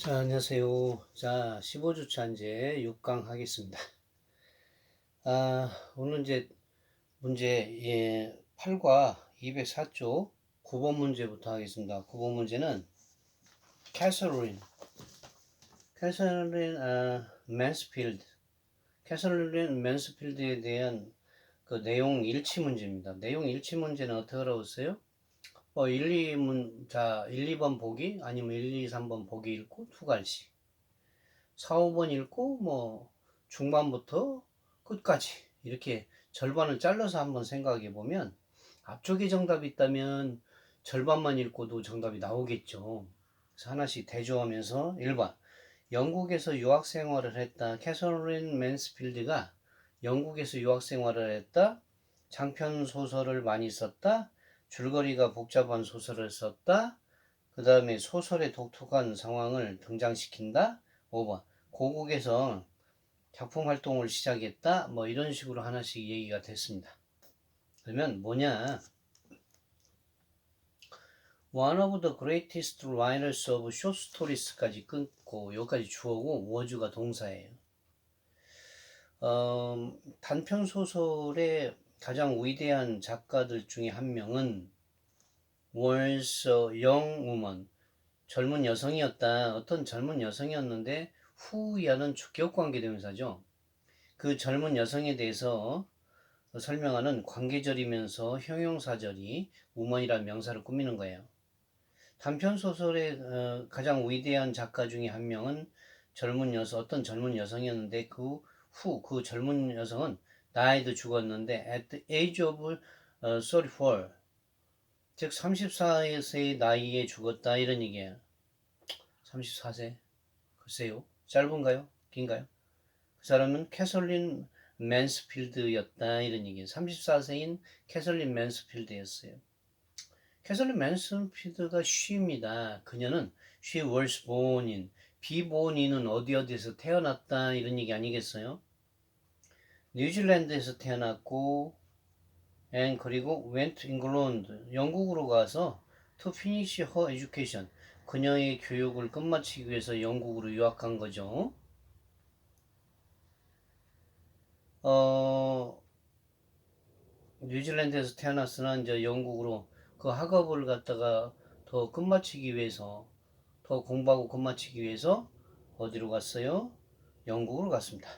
자, 안녕하세요. 자, 15주 찬제 6강 하겠습니다. 오늘 이제 문제 8과 204쪽 9번 문제부터 하겠습니다. 9번 문제는 캐서린, 맨스필드, 캐서린 맨스필드에 대한 그 내용 일치 문제입니다. 내용 일치 문제는 어떻게 알아봤어요? 1, 2번 보기, 아니면 1, 2, 3번 보기 읽고 두 갈씩. 4, 5번 읽고 중반부터 끝까지 이렇게 절반을 잘라서 한번 생각해 보면 앞쪽에 정답이 있다면 절반만 읽고도 정답이 나오겠죠. 그래서 하나씩 대조하면서 1번 영국에서 유학 생활을 했다. 캐서린 맨스필드가 영국에서 유학 생활을 했다. 장편 소설을 많이 썼다. 줄거리가 복잡한 소설을 썼다. 그 다음에 소설의 독특한 상황을 등장시킨다. 5번 고국에서 작품 활동을 시작했다. 이런 식으로 하나씩 얘기가 됐습니다. 그러면 뭐냐? One of the greatest writers of short stories까지 끊고 여기까지 주어고 워즈가 동사예요. 단편 소설의 가장 위대한 작가들 중에 한 명은 was a young woman. 젊은 여성이었다. 어떤 젊은 여성이었는데 후이하는 주격관계 대명사죠. 그 젊은 여성에 대해서 설명하는 관계절이면서 형용사절이 woman이라는 명사를 꾸미는 거예요. 단편 소설의 가장 위대한 작가 중에 한 명은 어떤 젊은 여성이었는데 그 젊은 여성은 died 죽었는데 at the age of 34, 즉 34세의 나이에 죽었다 이런 얘기예요. 34세? 글쎄요. 짧은가요? 긴가요? 그 사람은 캐설린 맨스필드였다 이런 얘기예요. 34세인 캐설린 맨스필드였어요. 캐설린 맨스필드가 she입니다. 그녀는 she was born in, be born in은 어디에서 태어났다 이런 얘기 아니겠어요? 뉴질랜드에서 태어났고 and 그리고 went to England, 영국으로 가서 to finish her education, 그녀의 교육을 끝마치기 위해서 영국으로 유학한 거죠. 뉴질랜드에서 태어났으나 이제 영국으로 그 학업을 갖다가 더 끝마치기 위해서, 더 공부하고 끝마치기 위해서 어디로 갔어요? 영국으로 갔습니다.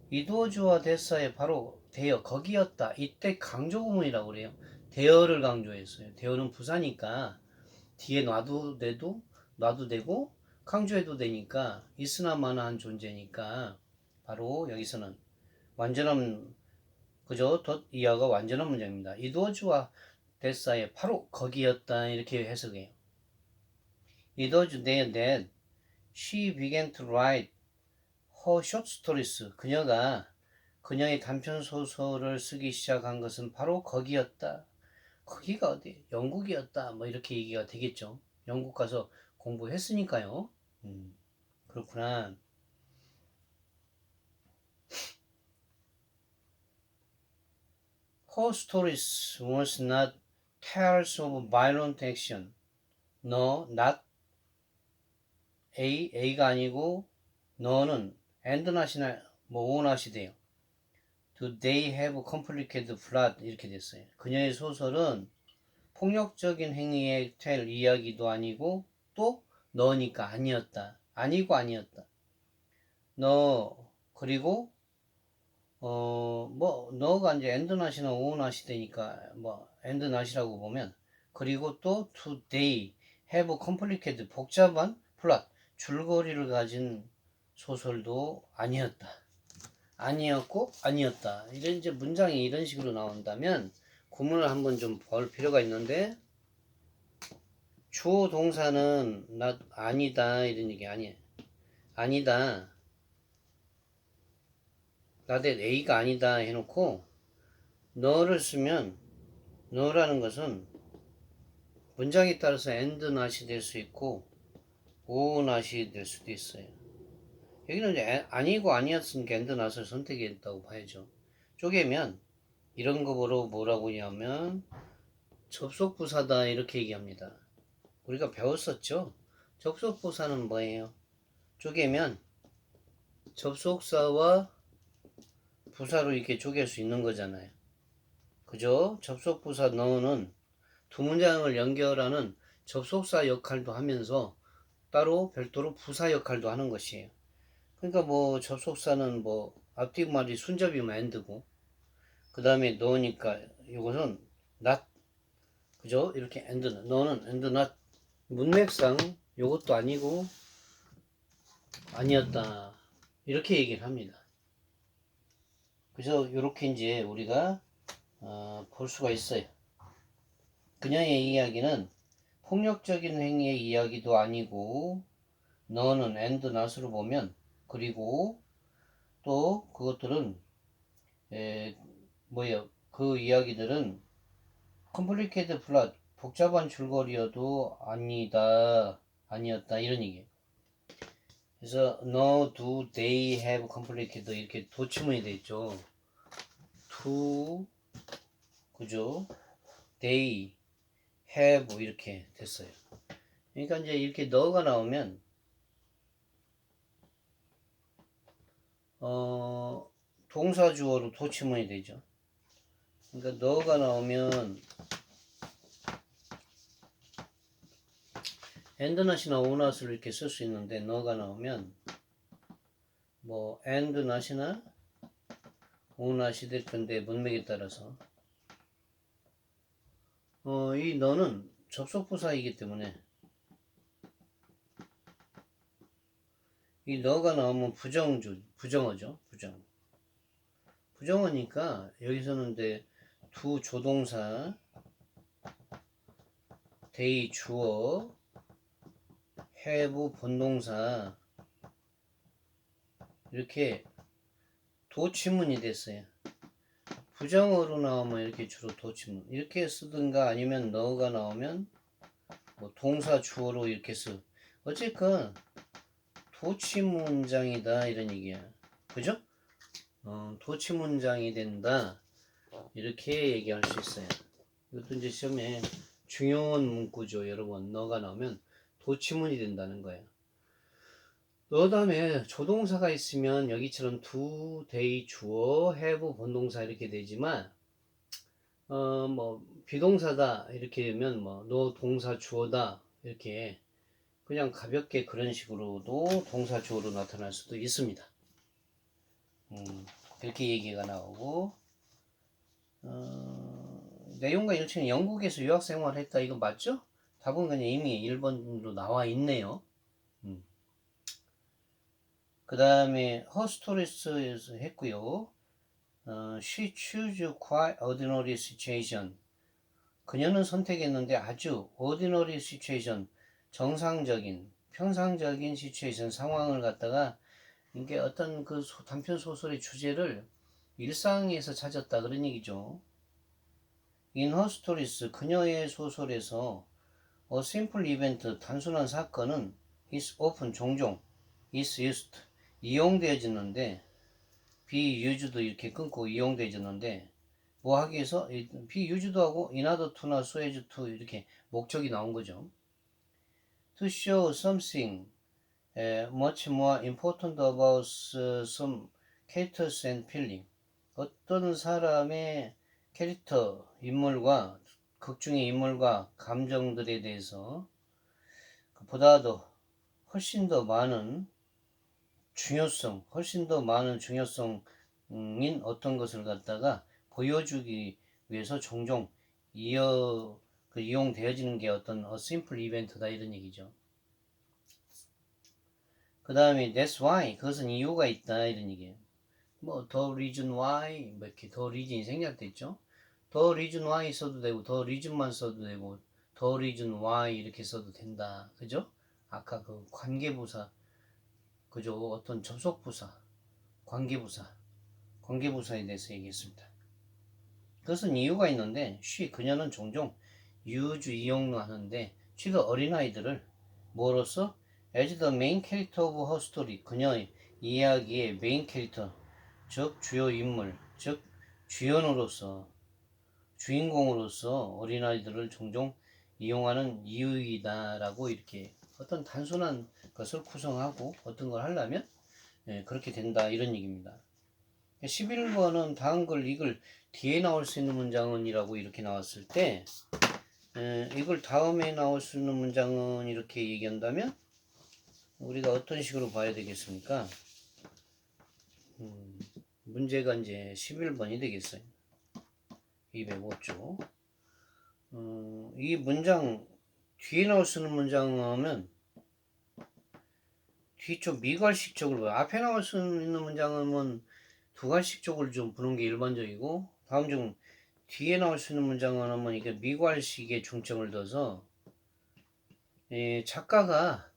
이도주와 데사의 바로 대여, 거기였다. 이때 강조구문이라고 그래요. 대여를 강조했어요. 대여는 부사니까 뒤에 놔도 되고 강조해도 되니까 있으나마나한 존재니까 바로 여기서는 완전한, 그죠? 이하가 완전한 문장입니다. 이도주와 데사의 바로 거기였다 이렇게 해석해요. 이도주 that she began to write her short stories, 그녀의 단편 소설을 쓰기 시작한 것은 바로 거기였다. 거기가 어디? 영국이었다. 이렇게 얘기가 되겠죠. 영국 가서 공부했으니까요. 그렇구나. Her stories was not tales of violent action. No, not A가 아니고 너는 and not이나 o not이 돼요. Do they have complicated plot 이렇게 됐어요. 그녀의 소설은 폭력적인 행위에 텔 이야기도 아니고 또 너니까 아니었다. 아니고 아니었다. 너 그리고 너가 이제 and not이나 o not이 되니까 and not이라고 보면, 그리고 또 to they have complicated 복잡한 plot 줄거리를 가진 소설도 아니었다. 아니었고 아니었다. 이런 이제 문장이 이런 식으로 나온다면 구문을 한번 좀 볼 필요가 있는데, 주어 동사는 아니다 이런 얘기 아니에요. 아니다. 나대 A가 아니다 해놓고 너를 쓰면, 너라는 것은 문장에 따라서 and not이 될 수 있고 o not이 될 수도 있어요. 여기는 이제 아니고 아니었으니까 and not을 선택했다고 봐야죠. 쪼개면 이런 거로 뭐라고 하냐면 접속부사다 이렇게 얘기합니다. 우리가 배웠었죠. 접속부사는 뭐예요? 쪼개면 접속사와 부사로 이렇게 쪼갤 수 있는 거잖아요. 그죠? 접속부사 너는 두 문장을 연결하는 접속사 역할도 하면서 따로 별도로 부사 역할도 하는 것이에요. 그러니까 뭐 접속사는 뭐 앞뒤 말이 순접이면 and고, 그 다음에 너니까 이것은 not, 그죠? 이렇게 and, 너는 and not, 문맥상 요것도 아니고 아니었다, 이렇게 얘기를 합니다. 그래서 이렇게 이제 우리가 볼 수가 있어요. 그녀의 이야기는 폭력적인 행위의 이야기도 아니고, 너는 and not으로 보면, 그리고 또 그것들은 뭐예요? 그 이야기들은 complicated plot, 복잡한 줄거리여도 아니었다, 이런 얘기예요. 그래서 no, do, they have complicated 이렇게 도치문이 돼 있죠. to, 그죠? they have 이렇게 됐어요. 그러니까 이제 이렇게 너가 나오면 동사 주어로 도치문이 되죠. 그러니까 너가 나오면 and not이나 o not을 이렇게 쓸 수 있는데, 너가 나오면 뭐 and not이나 o not이 될 건데, 문맥에 따라서 이 너는 접속부사이기 때문에 이 너가 나오면 부정어죠. 부정어니까 여기서는 이제 두 조동사, they 주어, have 본동사 이렇게 도치문이 됐어요. 부정어로 나오면 이렇게 주로 도치문 이렇게 쓰든가, 아니면 너가 나오면 뭐 동사 주어로 이렇게 어쨌건 도치문장이다, 이런 얘기야. 그죠? 도치문장이 된다, 이렇게 얘기할 수 있어요. 이것도 이제 시험에 중요한 문구죠. 여러분, 너가 나오면 도치문이 된다는 거예요. 너 다음에 조동사가 있으면 여기처럼 do, they 주어, have 본동사 이렇게 되지만, 뭐 비동사다 이렇게 되면 뭐 너 동사 주어다 이렇게 그냥 가볍게 그런 식으로도 동사 주어로 나타날 수도 있습니다. 그렇게 얘기가 나오고, 내용과 일치는 영국에서 유학 생활을 했다, 이거 맞죠? 답은 그냥 이미 1번으로 나와 있네요. 그 다음에 허스토리스에서 했고요. She chose quite ordinary situation. 그녀는 선택했는데 아주 ordinary situation, 정상적인, 평상적인 situation, 상황을 갖다가 이게 어떤 그 단편 소설의 주제를 일상에서 찾았다, 그런 얘기죠. In her stories, 그녀의 소설에서 a simple event, 단순한 사건은 is often, 종종, is used, 이용되어지는데, be used 이렇게 끊고 이용되어지는데, 뭐 하기 위해서 be used 하고 in order to나 so as to 이렇게 목적이 나온 거죠. To show something much more important about some characters and feeling. 어떤 사람의 캐릭터, 인물과, 극중의 인물과 감정들에 대해서 보다도 훨씬 더 많은 중요성인 어떤 것을 갖다가 보여주기 위해서 종종 이용되어지는 게 어떤 simple 이벤트다, 이런 얘기죠. 그 다음에 that's why, 그것은 이유가 있다, 이런 얘기예요. 뭐 the reason why, 뭐 이렇게 the reason이 생략됐죠. the reason why 써도 되고, the reason만 써도 되고, the reason why 이렇게 써도 된다, 그죠? 아까 그 관계부사, 그죠? 어떤 접속부사, 관계부사에 대해서 얘기했습니다. 그것은 이유가 있는데, 그녀는 종종 이용하는데, she가 어린아이들을 뭐로써? as the main character of her story, 그녀의 이야기의 메인 캐릭터, 즉 주요 인물, 즉 주인공으로서 어린아이들을 종종 이용하는 이유이다라고 이렇게 어떤 단순한 것을 구성하고 어떤 걸 하려면 그렇게 된다 이런 얘기입니다. 11번은 다음 걸 이걸 뒤에 나올 수 있는 문장은 이라고 이렇게 나왔을 때 이걸 다음에 나올 수 있는 문장은 이렇게 얘기한다면 우리가 어떤 식으로 봐야 되겠습니까? 문제가 이제 11번이 되겠어요. 205쪽. 이 문장 뒤에 나올 수 있는 문장은 뒤쪽 미괄식 쪽을 봐요. 앞에 나올 수 있는 문장은 두 갈식 쪽을 좀 보는 게 일반적이고 다음 중 뒤에 나올 수 있는 문장은 이게 미괄식에 중점을 둬서 작가가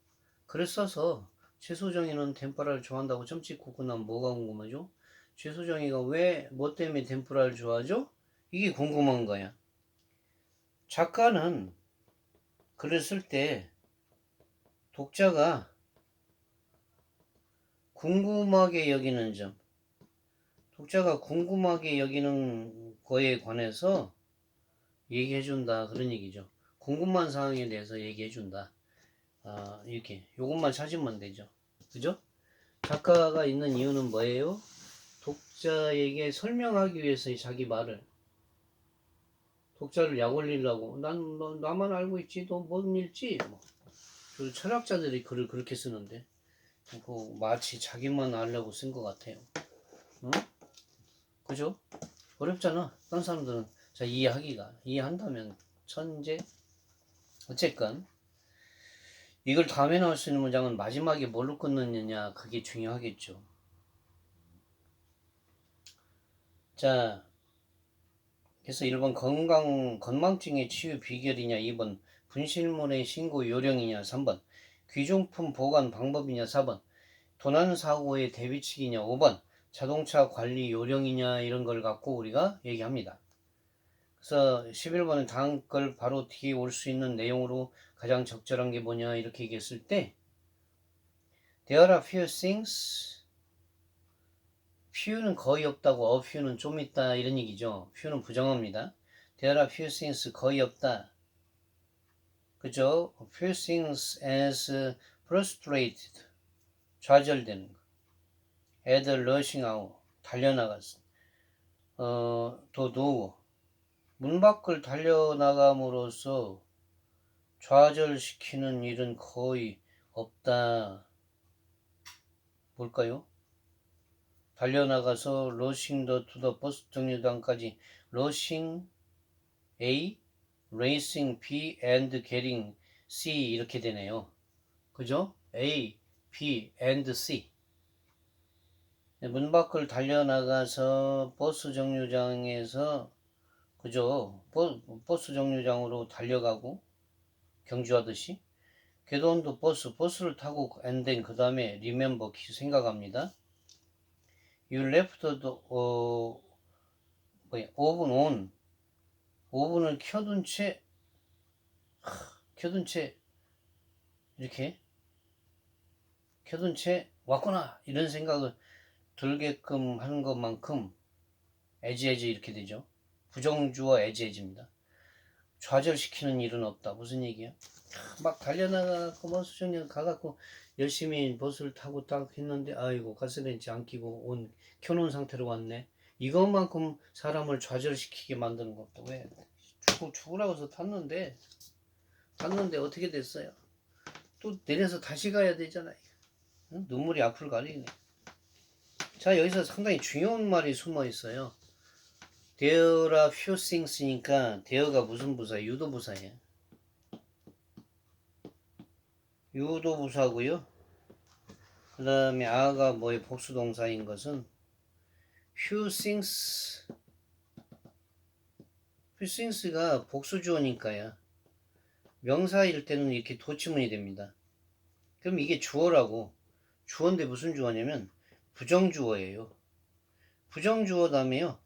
글을 써서 최소정이는 덴푸라를 좋아한다고 점 찍고 끝나면 뭐가 궁금하죠? 최소정이가 왜 뭐 때문에 덴푸라를 좋아하죠? 이게 궁금한 거야. 작가는 글을 쓸 때 독자가 궁금하게 여기는 점, 독자가 궁금하게 여기는 거에 관해서 얘기해준다 그런 얘기죠. 궁금한 사항에 대해서 얘기해준다. 이렇게 요것만 찾으면 되죠. 그죠? 작가가 있는 이유는 뭐예요? 독자에게 설명하기 위해서 자기 말을 독자를 약 올리려고 나만 알고 있지 너 못 읽지 뭐. 철학자들이 글을 그렇게 쓰는데 마치 자기만 알려고 쓴 것 같아요. 응? 그죠? 어렵잖아. 다른 사람들은 자 이해한다면 천재. 어쨌건 이걸 다음에 나올 수 있는 문장은 마지막에 뭘로 끊느냐 그게 중요하겠죠. 자, 그래서 1번 건망증의 치유 비결이냐, 2번 분실물의 신고 요령이냐, 3번 귀중품 보관 방법이냐, 4번 도난사고의 대비책이냐, 5번 자동차 관리 요령이냐 이런 걸 갖고 우리가 얘기합니다. 그래서 11번은 다음 걸 바로 뒤에 올 수 있는 내용으로 가장 적절한 게 뭐냐 이렇게 얘기했을 때 There are few things few는 거의 없다고 a few는 좀 있다 이런 얘기죠. few는 부정어입니다. There are few things 거의 없다. 그죠? few things as frustrated 좌절되는 거. at rushing hour 달려나갔어. 더 문 밖을 달려나감으로써 좌절시키는 일은 거의 없다. 뭘까요? 달려나가서 러싱 더 투 더 버스 정류장까지 러싱 A, racing B, and getting C 이렇게 되네요. 그죠? A, B, and C. 문 밖을 달려나가서 버스 정류장에서 그죠? 버스 정류장으로 달려가고 경주하듯이 개도원도 버스를 타고 and then 그 다음에 remember 생각합니다. You left the oven on 오븐을 켜둔 채 이렇게 켜둔 채 왔구나 이런 생각을 들게끔 하는 것만큼 as 이렇게 되죠. 부정주어 as 좌절시키는 일은 없다. 무슨 얘기야? 막 달려나가고 버스 정류장 가갖고 열심히 버스를 타고 딱 했는데 아이고 가스레인지 안 끼고 켜놓은 상태로 왔네. 이것만큼 사람을 좌절시키게 만드는 것도 왜 죽으라고 해서 탔는데 어떻게 됐어요? 또 내려서 다시 가야 되잖아요. 눈물이 앞을 가리네. 자, 여기서 상당히 중요한 말이 숨어 있어요. There are few things니까 there가 무슨 부사예요? 유도부사예요. 유도부사고요. 그 다음에 are가 뭐의 복수동사인 것은 few things가 복수주어니까요. 명사일 때는 이렇게 도치문이 됩니다. 그럼 이게 주어라고. 주어인데 무슨 주어냐면 부정주어예요. 부정주어 다음에요.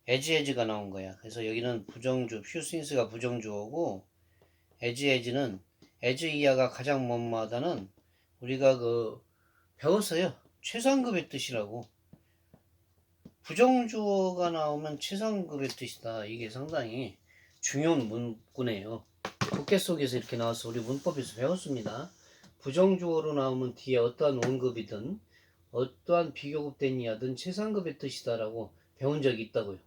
as가 나온 거야. 그래서 여기는 few things가 부정주어고 as는 as 이하가 가장 먼마다는 우리가 배웠어요. 최상급의 뜻이라고. 부정주어가 나오면 최상급의 뜻이다. 이게 상당히 중요한 문구네요. 국계 속에서 이렇게 나와서 우리 문법에서 배웠습니다. 부정주어로 나오면 뒤에 어떠한 원급이든 어떠한 비교급된 이하든 최상급의 뜻이다라고 배운 적이 있다고요.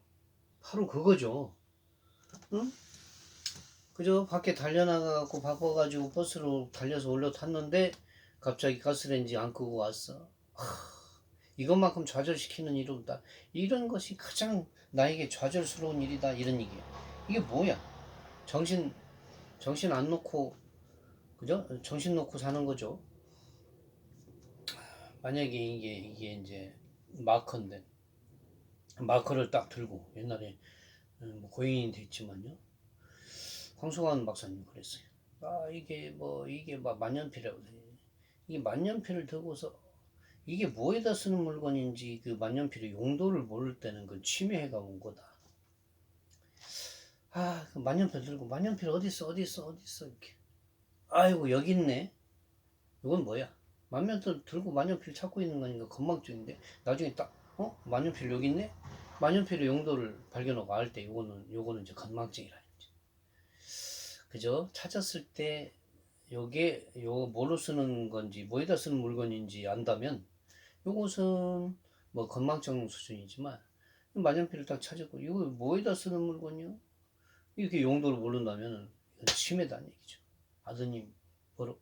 바로 그거죠. 응? 그죠? 밖에 달려나가고 바빠가지고 버스로 달려서 올라탔는데 갑자기 가스레인지 안 끄고 왔어. 이것만큼 좌절시키는 일은 없다. 이런 것이 가장 나에게 좌절스러운 일이다. 이런 얘기야. 이게 뭐야? 정신 안 놓고, 그죠? 정신 놓고 사는 거죠. 만약에 이게 이제 마커인데, 마커를 딱 들고, 옛날에 뭐 고인이 됐지만요. 황송한 박사님 그랬어요. 이게 막 만년필이라고 해요. 이게 만년필을 들고서 이게 뭐에다 쓰는 물건인지 그 만년필의 용도를 모를 때는 그 치매가 온 거다. 그 만년필 들고 만년필 어디 있어 이렇게. 아이고 여기 있네. 이건 뭐야? 만년필 들고 만년필 찾고 있는 거니까 건망증인데 나중에 딱 만년필 여기 있네. 만년필의 용도를 발견하고 알 때 요거는 이제 건망증이라. 그죠? 찾았을 때 요게 뭐로 쓰는 건지 뭐에다 쓰는 물건인지 안다면 요것은 뭐 건망증 수준이지만 만년필을 딱 찾았고 이거 뭐에다 쓰는 물건이요? 이렇게 용도를 모른다면 이건 치매다는 얘기죠. 아드님 뭐로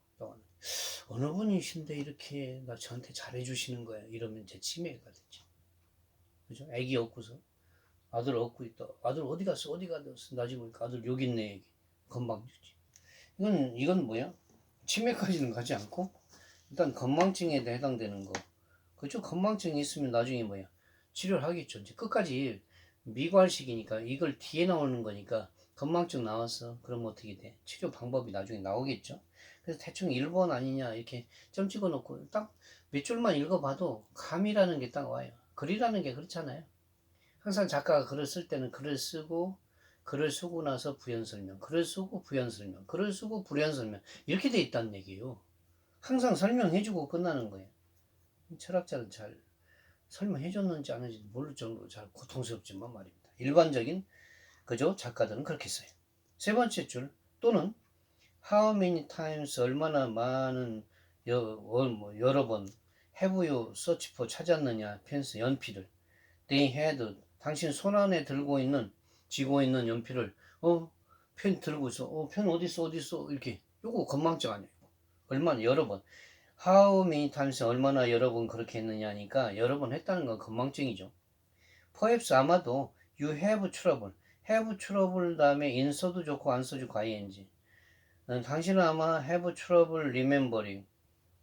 어느 분이신데 이렇게 저한테 잘해주시는 거야 이러면 제 치매가 되죠. 그죠? 애기 얻고서 아들 얻고 있다. 아들 어디 갔어? 나중에 보니까 아들 여기 있네. 얘기. 건망증이지. 이건 뭐야? 치매까지는 가지 않고 일단 건망증에 해당되는 거. 그죠? 건망증이 있으면 나중에 뭐야? 치료를 하겠죠. 이제 끝까지 미괄식이니까 이걸 뒤에 나오는 거니까 건망증 나왔어. 그럼 어떻게 돼? 치료 방법이 나중에 나오겠죠. 그래서 대충 1번 아니냐 이렇게 점 찍어 놓고 딱 몇 줄만 읽어봐도 감이라는 게 딱 와요. 글이라는 게 그렇잖아요. 항상 작가가 글을 쓸 때는 글을 쓰고 글을 쓰고 나서 부연 설명, 글을 쓰고 부연 설명, 글을 쓰고 부연 설명 이렇게 돼 있다는 얘기예요. 항상 설명해주고 끝나는 거예요. 철학자는 잘 설명해줬는지 안 했는지 모를 정도로 잘 고통스럽지만 말입니다. 일반적인 그죠? 작가들은 그렇게 써요. 세 번째 줄 또는 how many times 얼마나 많은 여러 번 have you search for 찾았느냐 펜스 연필을 they had 당신 손안에 쥐고 있는 연필을 펜 들고 있어 펜 어디 있어 이렇게 요거 건망증 아니에요. 얼마나 여러 번 how many times 얼마나 여러 번 그렇게 했느냐니까 여러 번 했다는 건 건망증이죠. perhaps 아마도 you have trouble 다음에 in 써도 좋고 안 써도 좋고 ing 당신은 아마 have trouble remembering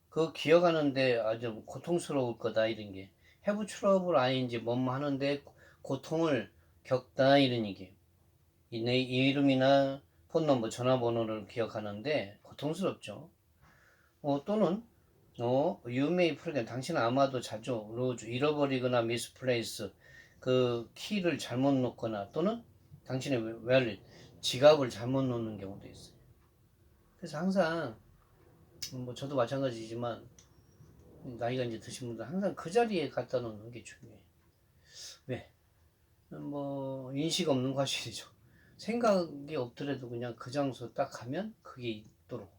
그 기억하는데 아주 고통스러울 거다 이런 게 have trouble ing 뭐뭐 하는데 고통을 겪다 이런 얘기예요. 내 이름이나 폰넘버 전화번호를 기억하는데 고통스럽죠. 또는 you may forget 당신은 아마도 자주 잃어버리거나 misplace 그 키를 잘못 놓거나 또는 당신의 wallet 지갑을 잘못 놓는 경우도 있어요. 그래서 항상 뭐 저도 마찬가지지만 나이가 이제 드신 분들 항상 그 자리에 갖다 놓는 게 중요해요. 왜? 뭐 인식 없는 과실이죠. 생각이 없더라도 그냥 그 장소 딱 가면 그게 있도록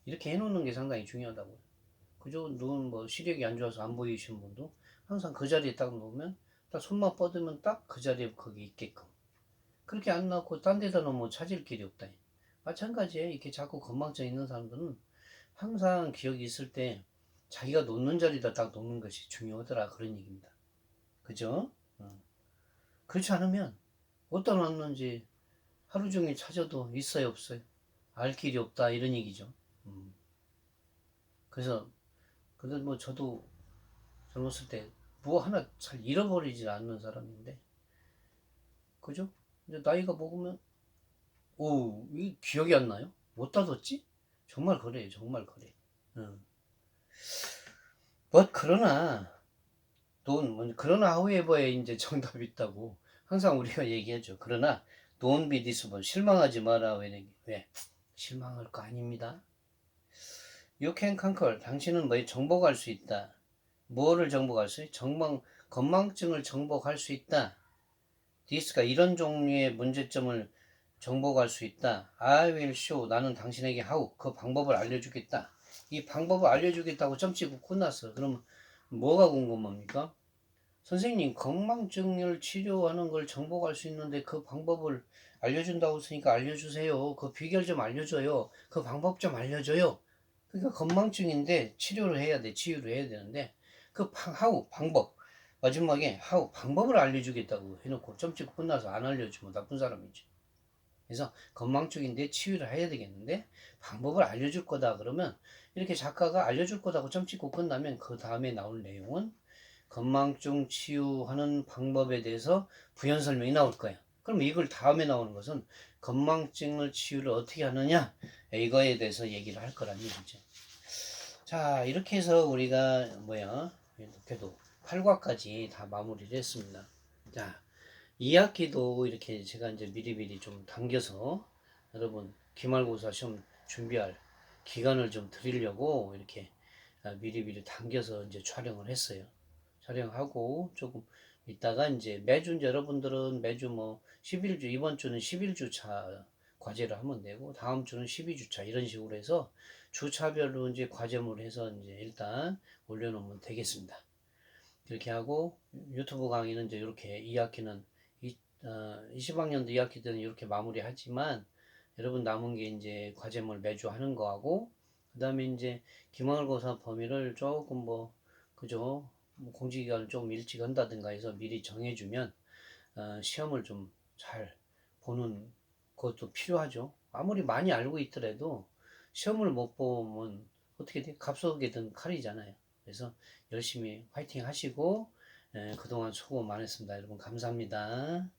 이렇게 해놓는 게 상당히 중요하다고요. 그죠? 누군 뭐 시력이 안 좋아서 안 보이시는 분도 항상 그 자리에 딱 놓으면 딱 손만 뻗으면 딱 그 자리에 거기 있게끔 그렇게 안 놔고 딴 데다 놓으면 찾을 길이 없다. 마찬가지에 이렇게 자꾸 건망증 있는 사람들은 항상 기억이 있을 때 자기가 놓는 자리다 딱 놓는 것이 중요하더라 그런 얘기입니다. 그죠? 그렇지 않으면 어디다 놨는지 하루 종일 찾아도 있어요 없어요? 알 길이 없다 이런 얘기죠. 그래서 뭐 저도 젊었을 때 뭐 하나 잘 잃어버리지 않는 사람인데 그죠? 이제 나이가 먹으면 이 기억이 안 나요? 못다 뒀지? 정말 그래요 정말 그래. 그러나 그러나 however에 이제 정답이 있다고 항상 우리가 얘기하죠. 그러나 don't be disappointed 실망하지 마라. 왜? 실망할 거 아닙니다. You can conquer 당신은 정복할 수 있다. 뭐를 정복할 수 있다? 건망증을 정복할 수 있다. this가 이런 종류의 문제점을 정복할 수 있다. I will show. 나는 당신에게 how. 그 방법을 알려주겠다. 이 방법을 알려주겠다고 점 찍고 끝났어. 그럼 뭐가 궁금합니까? 선생님, 건망증을 치료하는 걸 정복할 수 있는데 그 방법을 알려준다고 했으니까 알려주세요. 그 비결 좀 알려줘요. 그 방법 좀 알려줘요. 그러니까 건망증인데 치료를 해야 돼. 치유를 해야 되는데 그 how, 방법. 마지막에 how, 방법을 알려주겠다고 해놓고 점 찍고 끝나서 안 알려주면 나쁜 사람이지. 그래서 건망증인데 치유를 해야 되겠는데 방법을 알려줄 거다 그러면 이렇게 작가가 알려줄 거다고 점 찍고 끝나면 그 다음에 나올 내용은 건망증 치유하는 방법에 대해서 부연 설명이 나올 거야. 그럼 이걸 다음에 나오는 것은 건망증을 치유를 어떻게 하느냐 이거에 대해서 얘기를 할 거란 얘기죠. 자, 이렇게 해서 우리가 이렇게도 8과까지 다 마무리를 했습니다. 자, 2학기도 이렇게 제가 이제 미리미리 좀 당겨서 여러분 기말고사 시험 준비할 기간을 좀 드리려고 이렇게 미리미리 당겨서 이제 촬영을 했어요. 촬영하고 조금 있다가 이제 매주 이제 여러분들은 매주 뭐 11주, 이번 주는 11주차 과제를 하면 되고 다음 주는 12주차 이런 식으로 해서 주차별로 이제 과제물 해서 이제 일단 올려놓으면 되겠습니다. 그렇게 하고 유튜브 강의는 이제 이렇게 2학기는 20학년도 2학기 때는 이렇게 마무리하지만 여러분 남은 게 이제 과제물 매주 하는 거하고 그 다음에 이제 기말고사 범위를 조금 그죠? 뭐 공지기간을 조금 일찍 한다든가 해서 미리 정해주면 시험을 좀 잘 보는 것도 필요하죠. 아무리 많이 알고 있더라도 시험을 못 보면 어떻게 돼? 값속에 든 칼이잖아요. 그래서 열심히 화이팅 하시고 그동안 수고 많으셨습니다. 여러분 감사합니다.